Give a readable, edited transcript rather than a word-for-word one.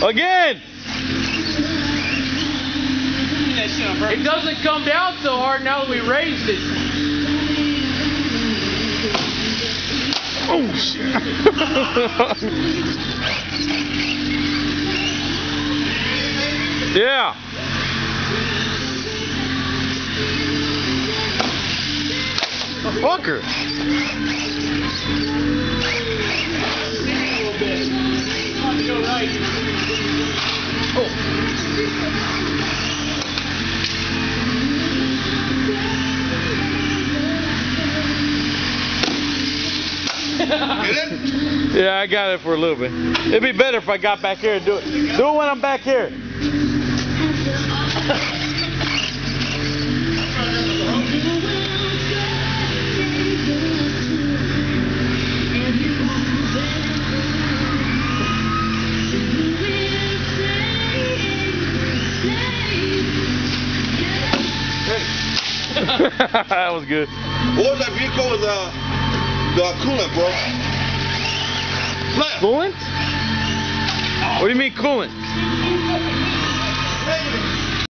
Again. It doesn't come down so hard now that we raised it. Oh shit. Yeah. Fucker. Yeah, I got it for a little bit. It'd be better if I got back here and do it. Do it when I'm back here. That was good. What was that vehicle with the coolant, bro? Coolant? What do you mean coolant?